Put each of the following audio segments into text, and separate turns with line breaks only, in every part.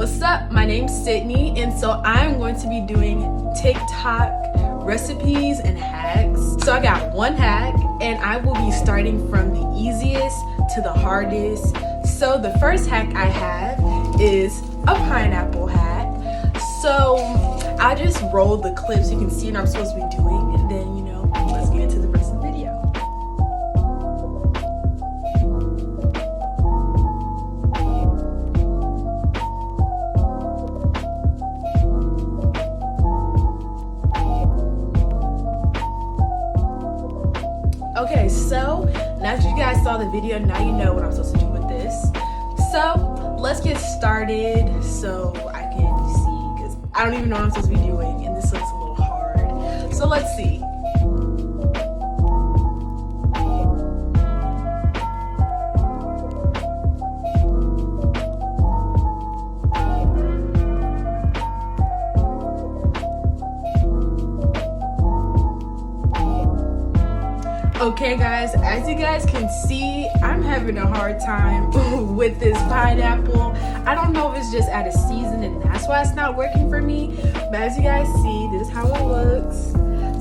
What's up? My name's Sydney, and so I'm going to be doing TikTok recipes and hacks. So I got one hack, and I will be starting from the easiest to the hardest. So the first hack I have is a pineapple hack. So I just rolled the clip so you can see what I'm supposed to be doing, and then, let's get into the rest of the video. Okay, so now that you guys saw the video, now you know what I'm supposed to do with this. So let's get started so I can see, because I don't even know what I'm supposed to be doing, and this looks a little hard. So let's see. Okay guys, as you guys can see, I'm having a hard time with this pineapple. I don't know if it's just out of season and that's why it's not working for me, but as you guys see, this is how it looks.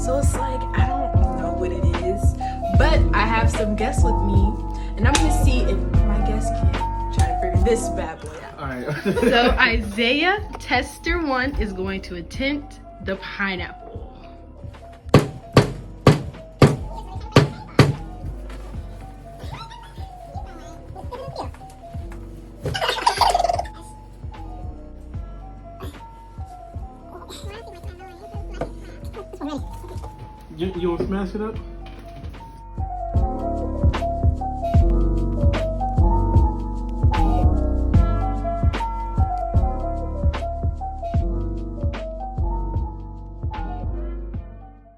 So it's like, I don't know what it is, but I have some guests with me, and I'm gonna see if my guests can try to figure this bad boy out.
All right.
So Isaiah, tester 1, is going to attempt the pineapple.
You want to smash it up?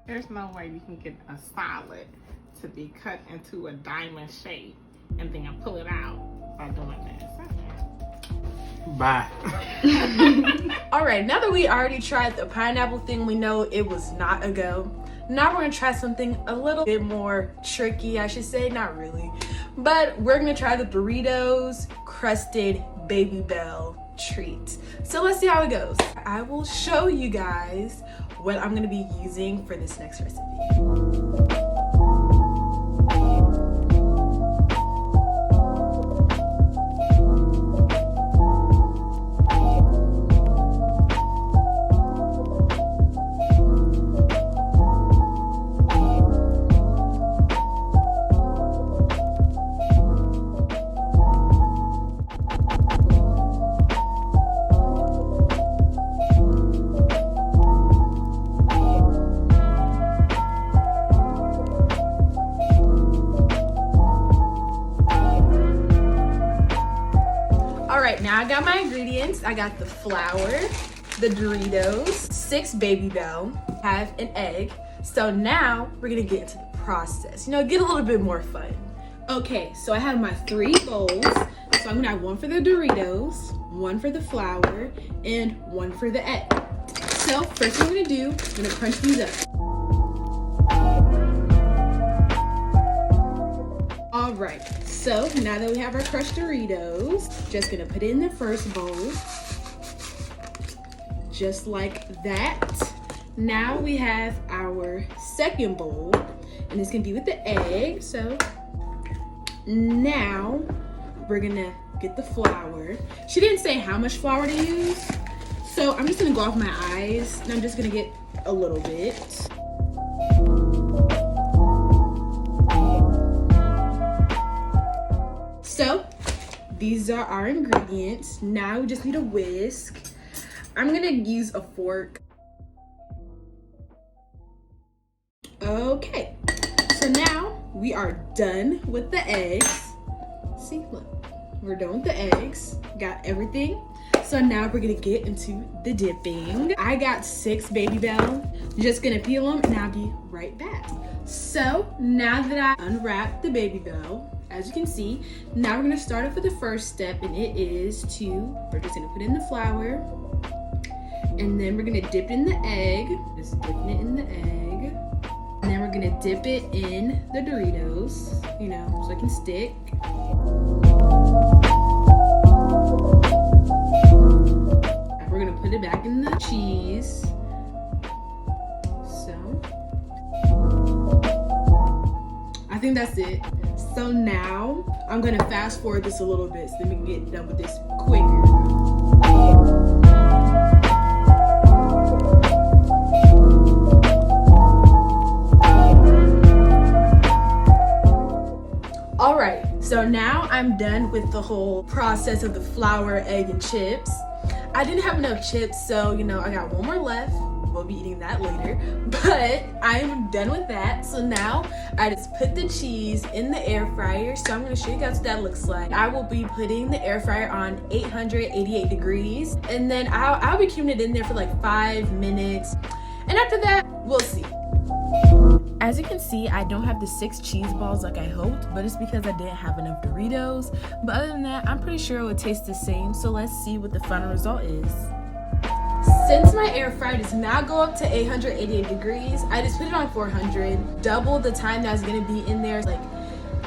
There's no way you can get a salad to be cut into a diamond shape and then pull it out by doing this.
Bye.
All right, now that we already tried the pineapple thing, we know it was not a go. Now we're gonna try something a little bit more tricky, I should say, not really. But we're gonna try the Doritos crusted Baby Bell treat. So let's see how it goes. I will show you guys what I'm gonna be using for this next recipe. Alright, now I got my ingredients. I got the flour, the Doritos, 6 Baby Bell, have an egg. So now we're gonna get into the process. Get a little bit more fun. Okay, so I have my 3 bowls. So I'm gonna have 1 for the Doritos, 1 for the flour, and 1 for the egg. So first thing I'm gonna do, I'm gonna crunch these up. Alright, so now that we have our crushed Doritos, just gonna put it in the first bowl, just like that. Now we have our second bowl, and it's gonna be with the egg. So now we're gonna get the flour. She didn't say how much flour to use, so I'm just gonna go off my eyes, and I'm just gonna get a little bit. So these are our ingredients. Now we just need a whisk. I'm gonna use a fork. Okay, so now we are done with the eggs. See, look, we're done with the eggs. Got everything. So now we're gonna get into the dipping. I got 6 Baby Bell. Just gonna peel them, and I'll be right back. So now that I unwrapped the Baby Bell, as you can see, now we're gonna start off with the first step, and it is we're just gonna put in the flour, and then we're gonna dip it in the egg. Just dipping it in the egg. And then we're gonna dip it in the Doritos, so it can stick. cheese. So I think that's it. So now I'm gonna fast forward this a little bit so then we can get done with this quicker. Alright, so now I'm done with the whole process of the flour, egg, and chips. I didn't have enough chips, so you know, I got one more left. We'll be eating that later, but I'm done with that. So now I just put the cheese in the air fryer. So I'm gonna show you guys what that looks like. I will be putting the air fryer on 888 degrees, and then I'll be keeping it in there for like 5 minutes. And after that, we'll see. As you can see, I don't have the 6 cheese balls like I hoped, but it's because I didn't have enough Doritos. But other than that, I'm pretty sure it would taste the same. So let's see what the final result is. Since my air fryer does not go up to 888 degrees, I just put it on 400, double the time that was gonna be in there, like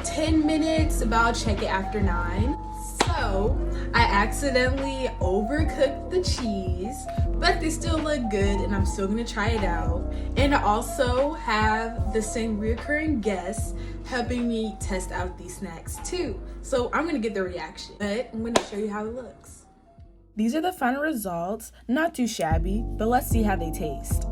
10 minutes, but I'll check it after 9. So I accidentally overcooked the cheese, but they still look good and I'm still gonna try it out. And I also have the same reoccurring guests helping me test out these snacks too. So I'm gonna get their reaction, but I'm gonna show you how it looks. These are the final results. Not too shabby, but let's see how they taste.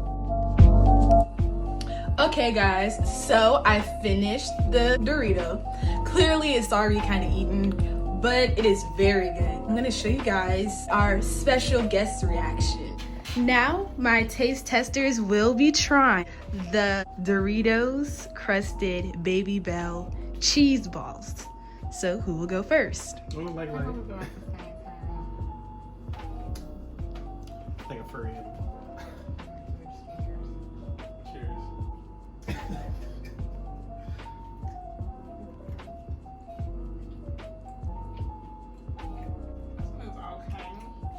Okay guys, so I finished the Dorito. Clearly it's already kind of eaten, but it is very good. I'm gonna show you guys our special guest reaction. Now my taste testers will be trying the Doritos crusted Baby Bell cheese balls. So who will go first?
Like a furry animal. Cheers. It's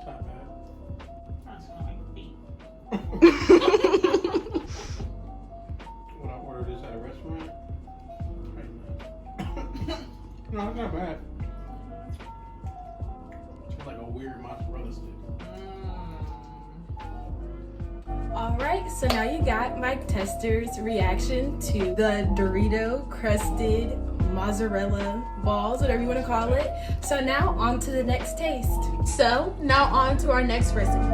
not bad.
That's like beef.
Would I order this at a restaurant? No, it's not bad. It's like a weird mozzarella stick.
Alright, so now you got my tester's reaction to the Dorito crusted mozzarella balls, whatever you want to call it. So now on to the next taste. So now on to our next recipe.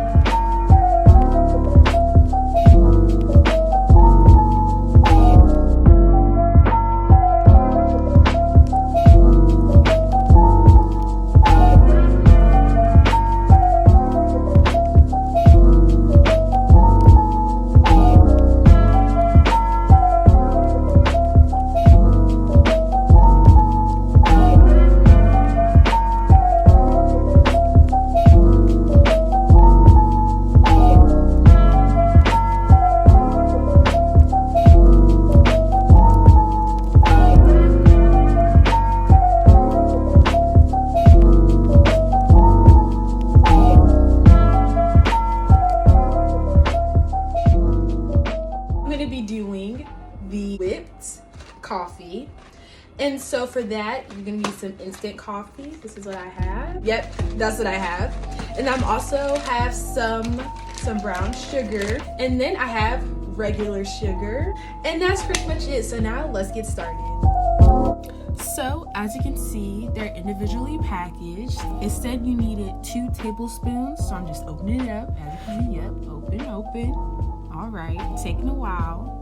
The whipped coffee, and so for that you're gonna need some instant coffee. This is what I have. Yep, that's what I have. And I'm also have some brown sugar, and then I have regular sugar, and that's pretty much it. So now let's get started. So as you can see, they're individually packaged. It said you needed 2 tablespoons, so I'm just opening it up. As you can see, yep, open. All right, taking a while.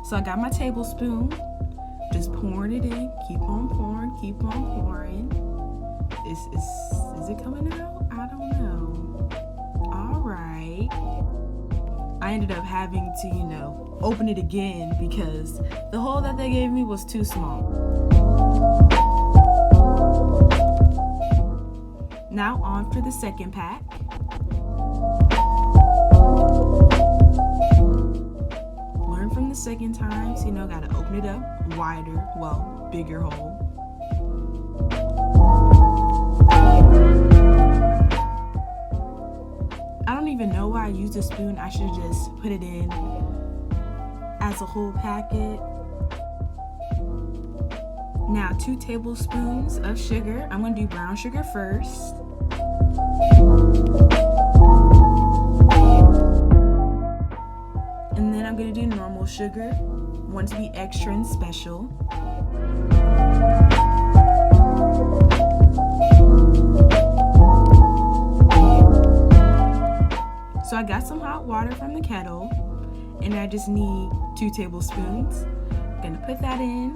So I got my tablespoon, just pouring it in, keep on pouring. Is it coming out? I don't know. All right. I ended up having to, open it again because the hole that they gave me was too small. Now on for the second pack. From the second time, so gotta open it up wider, bigger hole. I don't even know why I used a spoon. I should just put it in as a whole packet. Now 2 tablespoons of sugar. I'm gonna do brown sugar first. sugar. Want to be extra and special. So I got some hot water from the kettle, and I just need 2 tablespoons. I'm gonna put that in.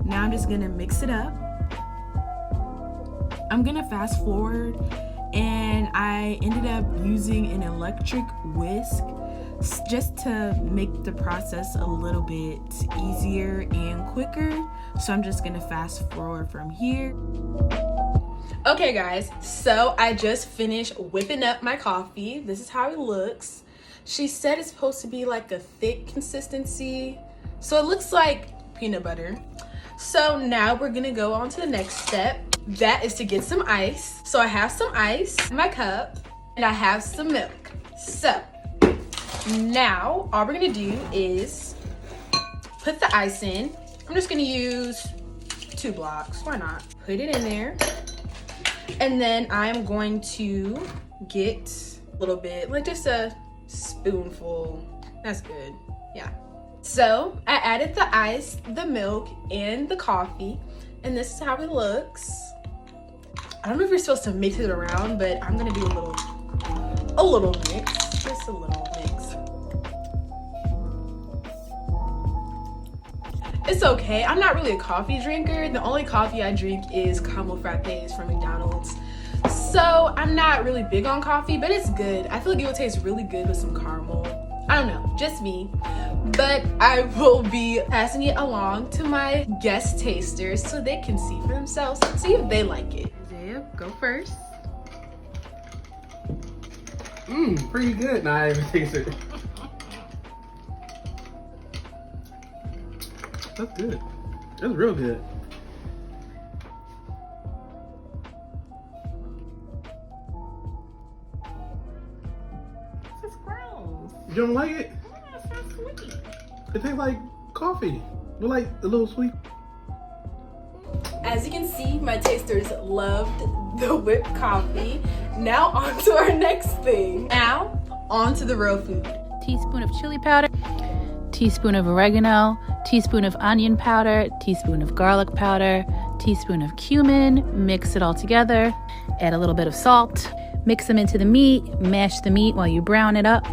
Now I'm just gonna mix it up. I'm gonna fast forward, and I ended up using an electric whisk just to make the process a little bit easier and quicker. So I'm just gonna fast forward from here. Okay guys, so I just finished whipping up my coffee. This is how it looks. She said it's supposed to be like a thick consistency, so it looks like peanut butter. So now we're gonna go on to the next step. That is to get some ice. So I have some ice in my cup, and I have some milk. So now all we're gonna do is put the ice in. I'm just gonna use 2 blocks, why not? Put it in there. And then I'm going to get a little bit, like just a spoonful. That's good, yeah. So I added the ice, the milk, and the coffee, and this is how it looks. I don't know if you're supposed to mix it around, but I'm gonna do a little mix, just a little mix. It's okay, I'm not really a coffee drinker. The only coffee I drink is caramel frappes from McDonald's. So I'm not really big on coffee, but it's good. I feel like it would taste really good with some caramel. I don't know, just me. But I will be passing it along to my guest tasters so they can see for themselves and see if they like it. Isaiah, go first.
Pretty good. Nah, I haven't tasted it. That's good. That's real good.
This is gross.
You don't like it?
Oh, it's so sweet.
It tastes like coffee. But like a little sweet.
As you can see, my tasters loved the whipped coffee. Now on to our next thing. Now, on to the real food.
Teaspoon of chili powder, teaspoon of oregano, teaspoon of onion powder, teaspoon of garlic powder, teaspoon of cumin. Mix it all together. Add a little bit of salt. Mix them into the meat. Mash the meat while you brown it up.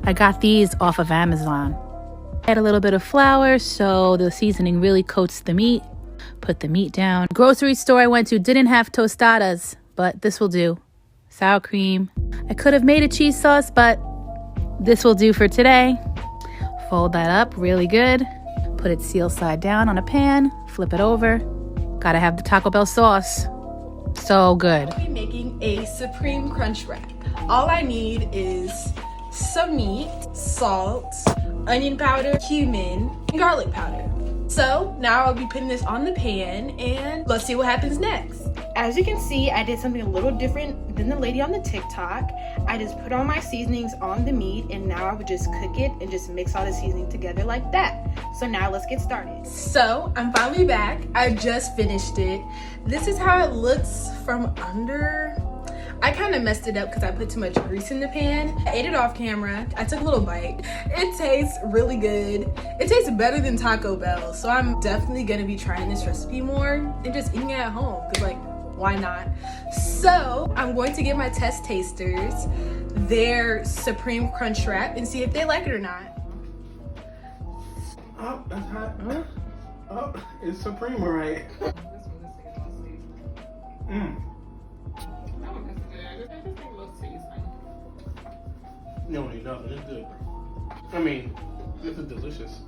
I got these off of Amazon. Add a little bit of flour so the seasoning really coats the meat. Put the meat down. Grocery store I went to didn't have tostadas, but this will do. Sour cream. I could have made a cheese sauce, but this will do for today. Fold that up really good. Put it seal side down on a pan. Flip it over. Gotta have the Taco Bell sauce. So good.
I'll be making a Supreme Crunch Wrap. All I need is some meat, salt, onion powder, cumin, and garlic powder. So now I'll be putting this on the pan, and let's see what happens next. As you can see, I did something a little different than the lady on the TikTok. I just put all my seasonings on the meat, and now I would just cook it and just mix all the seasoning together like that. So now let's get started. So I'm finally back. I just finished it. This is how it looks from under. I kind of messed it up because I put too much grease in the pan. I ate it off camera. I took a little bite. It tastes really good. It tastes better than Taco Bell. So I'm definitely gonna be trying this recipe more and just eating it at home. Cause like, why not? So I'm going to give my test tasters their Supreme Crunch Wrap and see if they like it or not.
Oh, that's hot. Huh? Oh, it's Supreme, all right.
This one is That one is good. I just think a little seasoning.
You don't need nothing. It's good. I mean, this is delicious.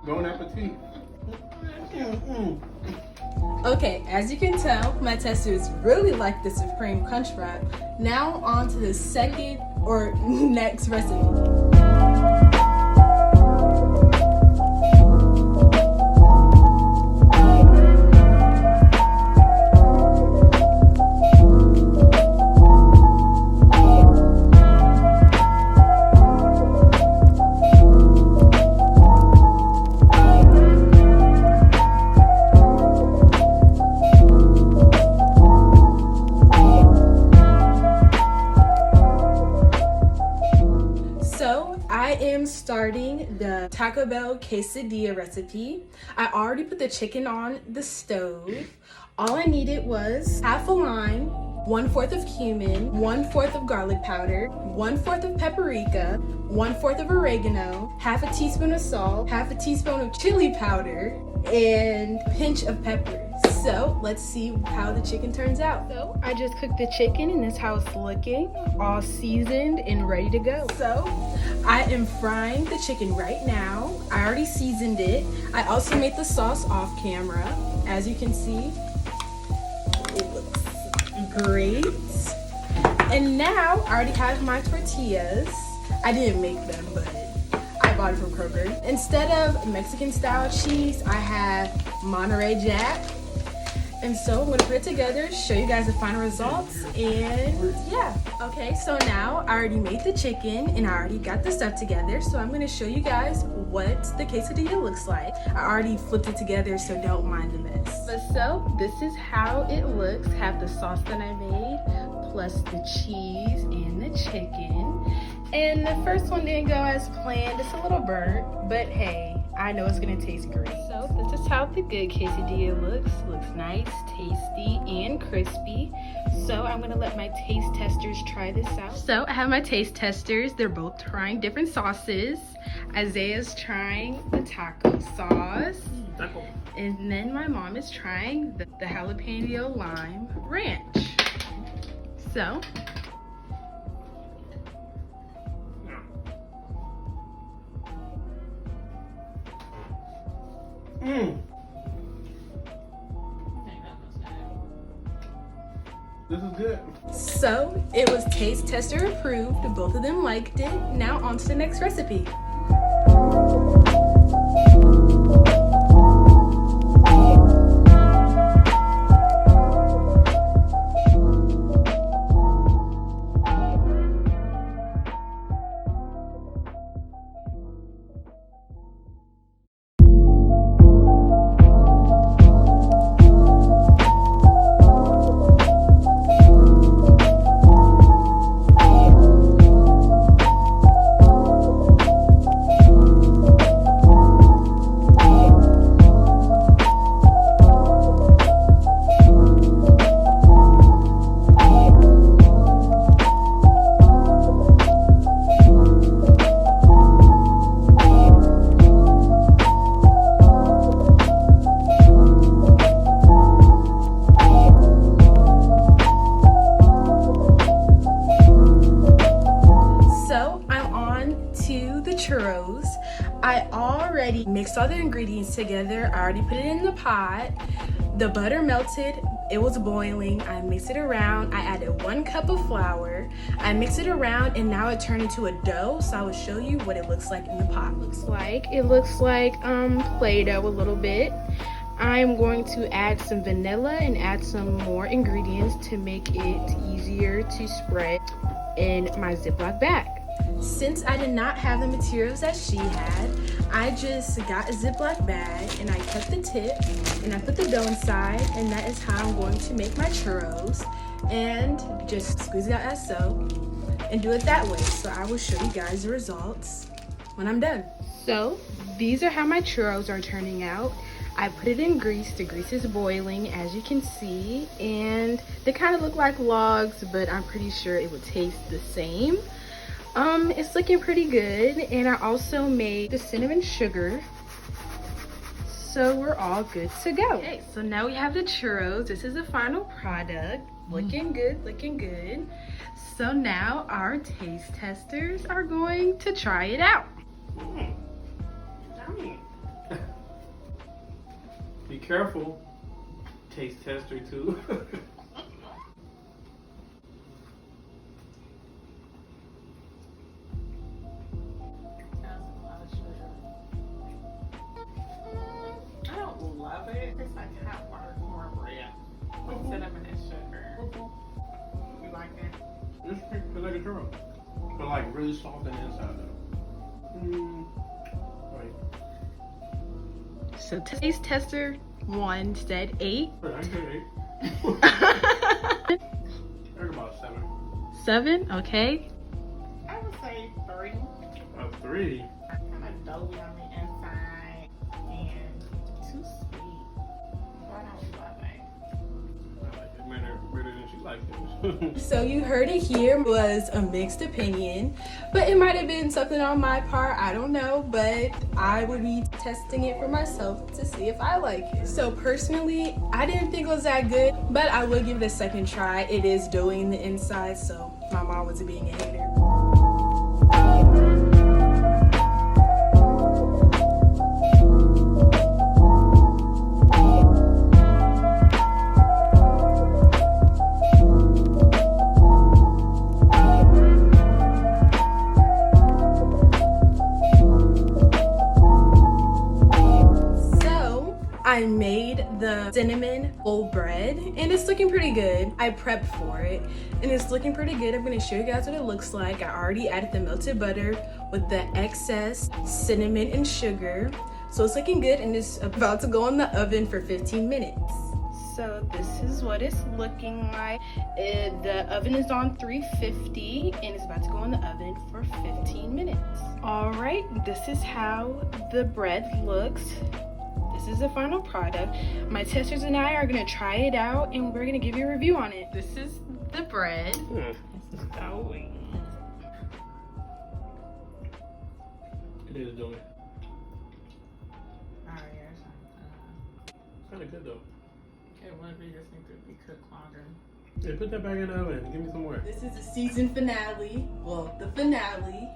Bon appetit.
Okay, as you can tell, my testers really like the Supreme Crunch Wrap. Now on to the second or next recipe. starting the Taco Bell quesadilla recipe. I already put the chicken on the stove. All I needed was half a lime, 1/4 of cumin, 1/4 of garlic powder, 1/4 of paprika, 1/4 of oregano, half a teaspoon of salt, half a teaspoon of chili powder, and a pinch of pepper. So let's see how the chicken turns out. So I just cooked the chicken and this is how it's looking, all seasoned and ready to go. So I am frying the chicken right now. I already seasoned it. I also made the sauce off camera. As you can see, it looks great. And now I already have my tortillas. I didn't make them, but I bought it from Kroger. Instead of Mexican style cheese, I have Monterey Jack. And so I'm gonna put it together, show you guys the final results, and yeah. Okay, so now I already made the chicken and I already got the stuff together. So I'm gonna show you guys what the quesadilla looks like. I already flipped it together, so don't mind the mess. But so this is how it looks. Have the sauce that I made, plus the cheese and the chicken. And the first one didn't go as planned. It's a little burnt, but hey, I know it's gonna taste great. So this is how the good quesadilla looks. Looks nice, tasty, and crispy. So I'm gonna let my taste testers try this out. So I have my taste testers. They're both trying different sauces. Isaiah's trying the taco sauce. And then my mom is trying the jalapeno lime ranch. So
This is good.
So it was taste tester approved. Both of them liked it. Now on to the next recipe. Churros. I already mixed all the ingredients together. I already put it in the pot. The butter melted. It was boiling. I mixed it around. I added 1 cup of flour. I mixed it around and now it turned into a dough. So I will show you what it looks like in the pot. It looks like Play-Doh a little bit. I'm going to add some vanilla and add some more ingredients to make it easier to spread in my Ziploc bag. Since I did not have the materials that she had, I just got a Ziploc bag and I cut the tip and I put the dough inside, and that is how I'm going to make my churros. And just squeeze it out as so and do it that way. So I will show you guys the results when I'm done. So these are how my churros are turning out. I put it in grease. The grease is boiling, as you can see, and they kind of look like logs, but I'm pretty sure it would taste the same. It's looking pretty good, and I also made the cinnamon sugar, so we're all good to go. Okay, so now we have the churros. This is the final product. Looking good, looking good. So now our taste testers are going to try it out.
Yummy. Be careful, taste tester too.
I don't love it. It's like hot water cornbread with cinnamon and sugar. You like it?
It's like a churro, but like really soft on the inside though. Right.
So taste tester 1 said 8.
I get 8. They're about 7.
7, okay.
I would say 3.
3.
doughy on the inside and too sweet. Why don't we love it?
I like it better than she liked it.
So you heard it here was a mixed opinion, but it might have been something on my part, I don't know, but I would be testing it for myself to see if I like it. So personally, I didn't think it was that good, but I will give it a second try. It is doughy in the inside, so my mom wasn't being a hater. I made the cinnamon full bread and it's looking pretty good. I prepped for it and it's looking pretty good. I'm gonna show you guys what it looks like. I already added the melted butter with the excess cinnamon and sugar. So it's looking good and it's about to go in the oven for 15 minutes. So this is what it's looking like. The oven is on 350 and it's about to go in the oven for 15 minutes. All right, this is how the bread looks. This is the final product. My testers and I are gonna try it out and we're gonna give you a review on it. This is the bread.
Yeah.
This is doughy.
It is doughy.
Oh yeah,
It's kind of good though.
it would be just need to be cooked longer.
Yeah, put that back in the oven. Give me some more.
This is the season finale. Well, the finale.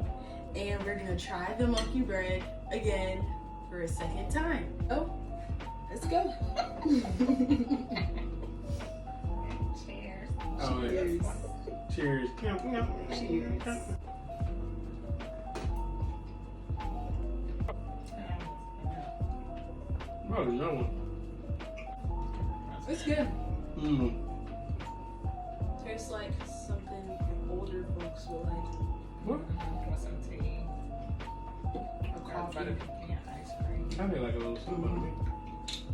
And we're gonna try the monkey bread again for a second time. Oh, let's go.
Cheers.
Oh, yeah.
Cheers.
Cheers.
Cheers.
Oh, no one.
It's good.
Mmm.
Tastes like something older folks will like.
What?
With some tea.
A coffee.
Butter pecan ice cream.
I feel like a little cinnamon.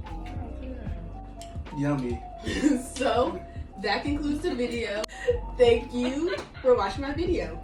Oh, good.
Yummy.
So that concludes the video. Thank you for watching my video.